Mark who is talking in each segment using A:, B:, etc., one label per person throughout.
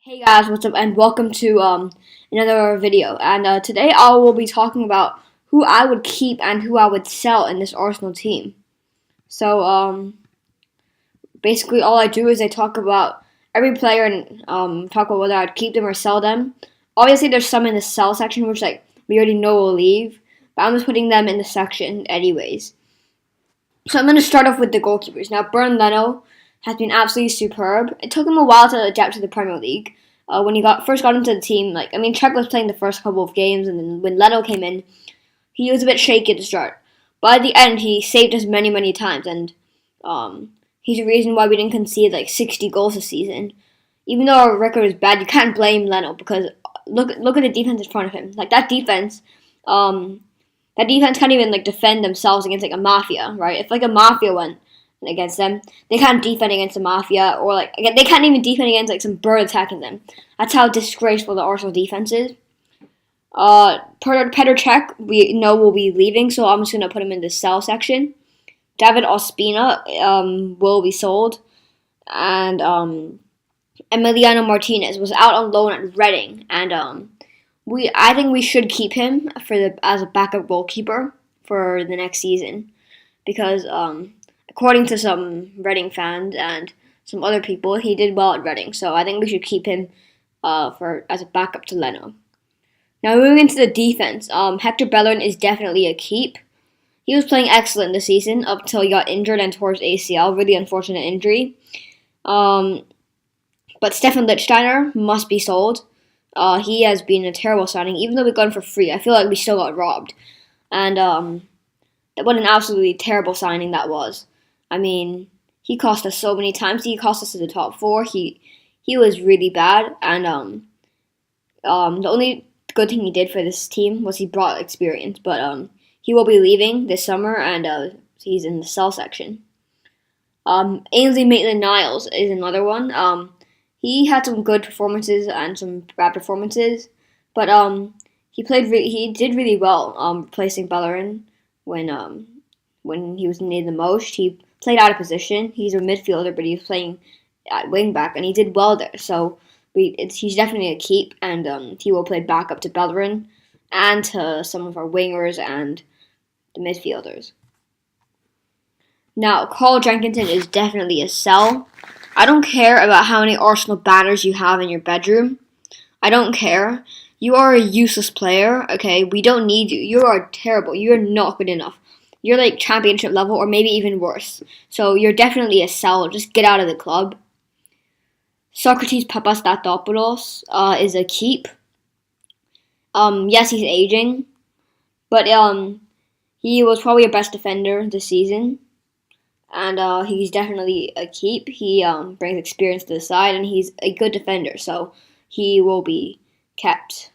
A: Hey guys, what's up, and welcome to another video. And today I will be talking about who I would keep and who I would sell in this Arsenal team. So basically, all I do is I talk about every player and talk about whether I'd keep them or sell them. Obviously, there's some in the sell section which we already know will leave, but I'm just putting them in the section anyways. So I'm going to start off with the goalkeepers. Now, Bernd Leno has been absolutely superb. It took him a while to adapt to the Premier League. When he first got into the team, Czech was playing the first couple of games, and then when Leno came in, he was a bit shaky at the start. But at the end, he saved us many, many times, and he's the reason why we didn't concede 60 goals this season. Even though our record is bad, you can't blame Leno because look at the defense in front of him. That defense can't even defend themselves against a mafia, right? If a mafia went against them, they can't defend against a mafia, or they can't even defend against some bird attacking them. That's how disgraceful the Arsenal defense is. Petr Cech, we know will be leaving, so I'm just gonna put him in the sell section. David Ospina will be sold, and Emiliano Martinez was out on loan at Reading, and I think we should keep him as a backup goalkeeper for the next season, because according to some Reading fans and some other people, he did well at Reading. So I think we should keep him as a backup to Leno. Now moving into the defense, Hector Bellerin is definitely a keep. He was playing excellent this season up until he got injured and tore his ACL. Really unfortunate injury. But Stefan Lichtsteiner must be sold. He has been a terrible signing, even though we got him for free. I feel like we still got robbed. And what an absolutely terrible signing that was. I mean, he cost us so many times. He cost us to the top four. He was really bad. And the only good thing he did for this team was he brought experience. But he will be leaving this summer, and he's in the sell section. Ainsley Maitland-Niles is another one. He had some good performances and some bad performances, but he did really well replacing Bellerin when he was needed the most. He played out of position. He's a midfielder, but he was playing at wing back, and he did well there. So he's definitely a keep, and he will play back up to Bellerin and to some of our wingers and the midfielders. Now, Carl Jenkinson is definitely a sell. I don't care about how many Arsenal banners you have in your bedroom. I don't care. You are a useless player, okay? We don't need you. You are terrible. You're not good enough. You're championship level or maybe even worse. So you're definitely a sell. Just get out of the club. Socrates Papastatopoulos is a keep. Yes, he's aging, but he was probably our best defender this season. And he's definitely a keep. He brings experience to the side, and he's a good defender, so he will be kept.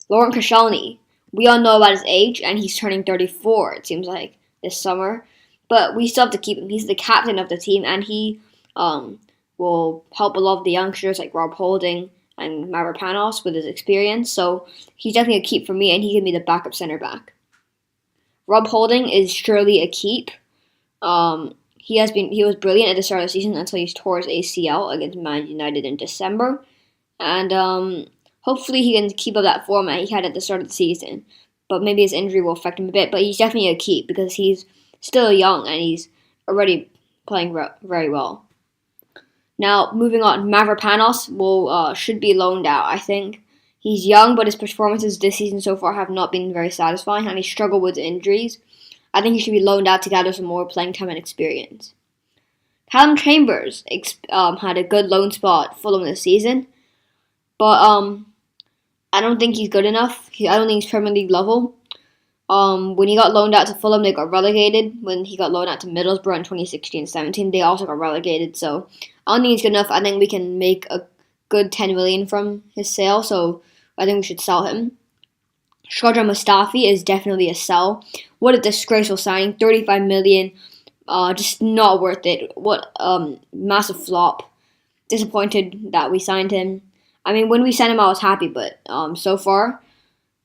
A: Laurent Koscielny, we all know about his age, and he's turning 34, it seems like, this summer. But we still have to keep him. He's the captain of the team, and he will help a lot of the youngsters like Rob Holding and Mavropanos with his experience. So he's definitely a keep for me, and he can be the backup center back. Rob Holding is surely a keep. He was brilliant at the start of the season until he tore his ACL against Man United in December, and hopefully he can keep up that form that he had at the start of the season. But maybe his injury will affect him a bit. But he's definitely a keep because he's still young and he's already playing very well. Now moving on, Mavropanos should be loaned out. I think he's young, but his performances this season so far have not been very satisfying, and he struggled with injuries. I think he should be loaned out to gather some more playing time and experience. Callum Chambers had a good loan spot at Fulham this season, but I don't think he's good enough. I don't think he's Premier League level. When he got loaned out to Fulham, they got relegated. When he got loaned out to Middlesbrough in 2016-17, they also got relegated. So I don't think he's good enough. I think we can make a good 10 million from his sale, so I think we should sell him. Shkodran Mustafi is definitely a sell. What a disgraceful signing. 35 million. Just not worth it. What massive flop. Disappointed that we signed him. I mean, when we signed him, I was happy, but so far,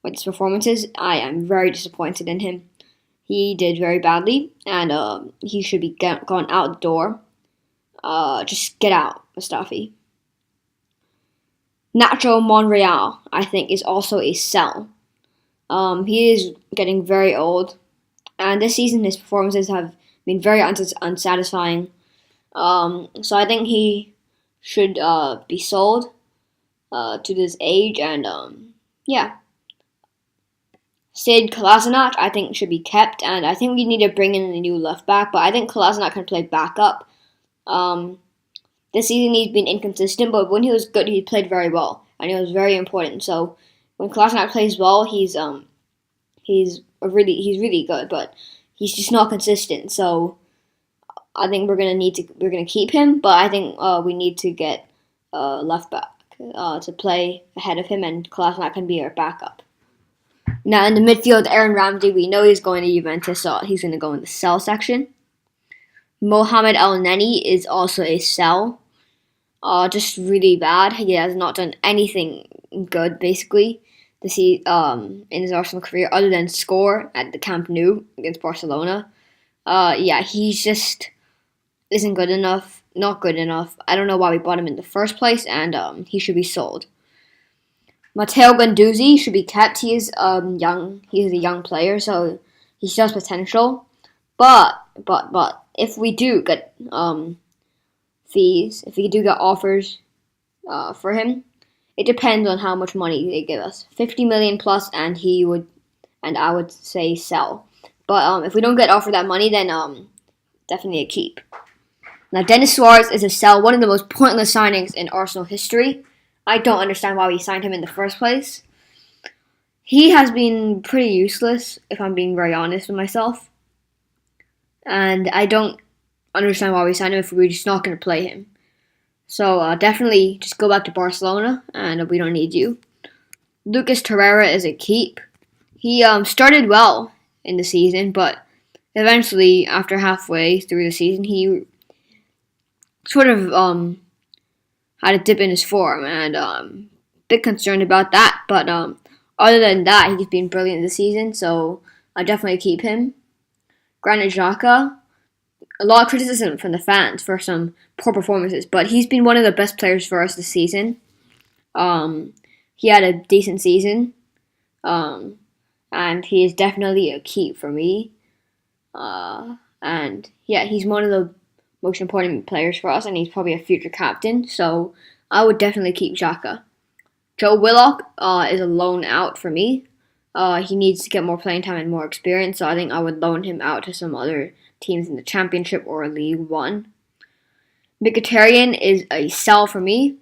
A: with his performances, I am very disappointed in him. He did very badly, and he should be gone out the door. Just get out, Mustafi. Nacho Monreal, I think, is also a sell. He is getting very old, and this season his performances have been very unsatisfying. So I think he should be sold to this age, and yeah. Sid Kolasinac, I think, should be kept, and I think we need to bring in a new left back, but I think Kolasinac can play backup. Um, this season he's been inconsistent, but when he was good, he played very well, and he was very important. So when Kolasinac plays well, he's really good, but he's just not consistent. So I think we're gonna keep him, but I think we need to get left back to play ahead of him, and Kolasinac can be our backup. Now in the midfield, Aaron Ramsey, we know he's going to Juventus, so he's going to go in the sell section. Mohamed El Neni is also a sell. Just really bad. He has not done anything good, basically, in his Arsenal career, other than score at the Camp Nou against Barcelona. Yeah, he's just isn't good enough. Not good enough. I don't know why we bought him in the first place, and he should be sold. Matteo Guendouzi should be kept. He is young. He is a young player, so he still has potential. But if we do get fees, if we do get offers for him, it depends on how much money they give us. 50 million plus, and I would say sell. But if we don't get offered that money, then definitely a keep. Now Denis Suarez is a sell, one of the most pointless signings in Arsenal history. I don't understand why we signed him in the first place. He has been pretty useless, if I'm being very honest with myself. And I don't understand why we signed him if we're just not going to play him. So definitely just go back to Barcelona, and we don't need you. Lucas Torreira is a keep. He started well in the season, but eventually, after halfway through the season, he sort of had a dip in his form, and bit concerned about that. But other than that, he's been brilliant this season, so I definitely keep him. Granit Xhaka, a lot of criticism from the fans for some poor performances, but he's been one of the best players for us this season. He had a decent season, and he is definitely a keep for me. And yeah, he's one of the most important players for us, and he's probably a future captain, so I would definitely keep Xhaka. Joe Willock is a loan out for me. He needs to get more playing time and more experience, so I think I would loan him out to some other teams in the Championship or League One. Mkhitaryan is a sell for me.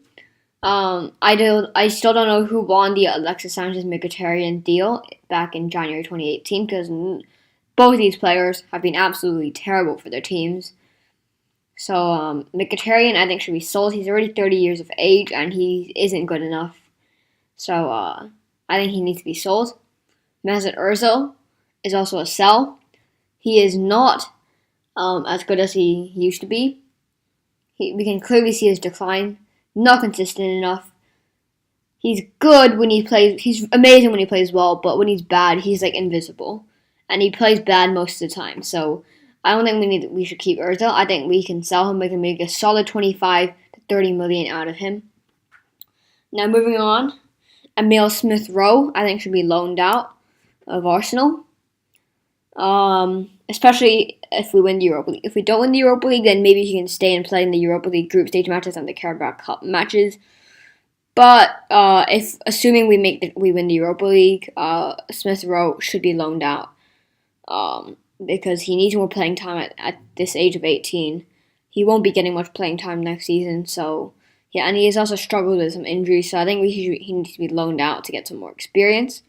A: I still don't know who won the Alexis Sanchez Mkhitaryan deal back in January 2018, because both these players have been absolutely terrible for their teams. So Mkhitaryan, I think, should be sold. He's already 30 years of age, and he isn't good enough. So I think he needs to be sold. Mesut Ozil is also a sell. He is not as good as he used to be. We can clearly see his decline. Not consistent enough. He's good when he plays. He's amazing when he plays well, but when he's bad, he's like invisible, and he plays bad most of the time. So I don't think we should keep Ozil. I think we can sell him. We can make a solid 25 to 30 million out of him. Now moving on, Emile Smith-Rowe, I think, should be loaned out of Arsenal. Especially if we win the Europa League. If we don't win the Europa League, then maybe he can stay and play in the Europa League group stage matches and the Carabao Cup matches. But if assuming we win the Europa League, Smith-Rowe should be loaned out. Because he needs more playing time at this age of 18. He won't be getting much playing time next season, so yeah, and he has also struggled with some injuries, so I think he needs to be loaned out to get some more experience.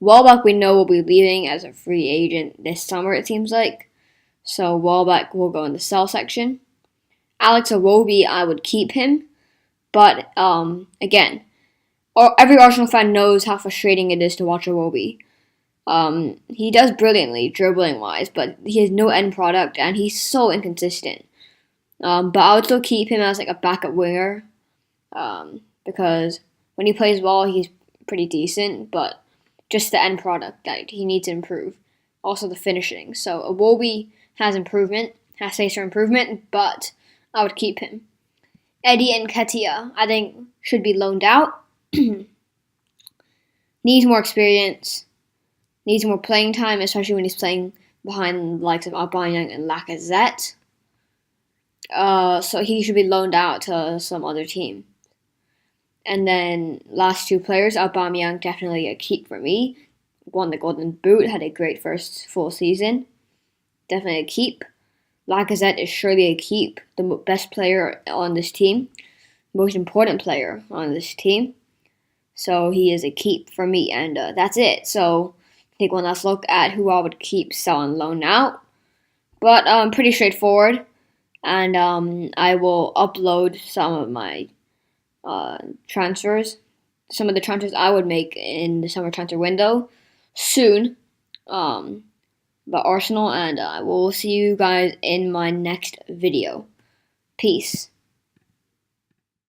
A: Welbeck, we know, will be leaving as a free agent this summer, it seems like, so Welbeck will go in the sell section. Alex Iwobi, I would keep him, but again, every Arsenal fan knows how frustrating it is to watch Iwobi. He does brilliantly, dribbling-wise, but he has no end product, and he's so inconsistent. But I would still keep him as like a backup winger, because when he plays well, he's pretty decent, but just the end product that he needs to improve. Also the finishing. So Iwobi has space for improvement, but I would keep him. Eddie Nketiah, I think, should be loaned out. needs more experience, needs more playing time, especially when he's playing behind the likes of Aubameyang and Lacazette. So he should be loaned out to some other team. And then last two players, Aubameyang definitely a keep for me. Won the Golden Boot, had a great first full season. Definitely a keep. Lacazette is surely a keep. The best player on this team, most important player on this team. So he is a keep for me, and that's it. So take one last look at who I would keep, sell, and loan out. But pretty straightforward, and I will upload some of my transfers, some of the transfers I would make in the summer transfer window soon. About Arsenal, and I will see you guys in my next video. Peace.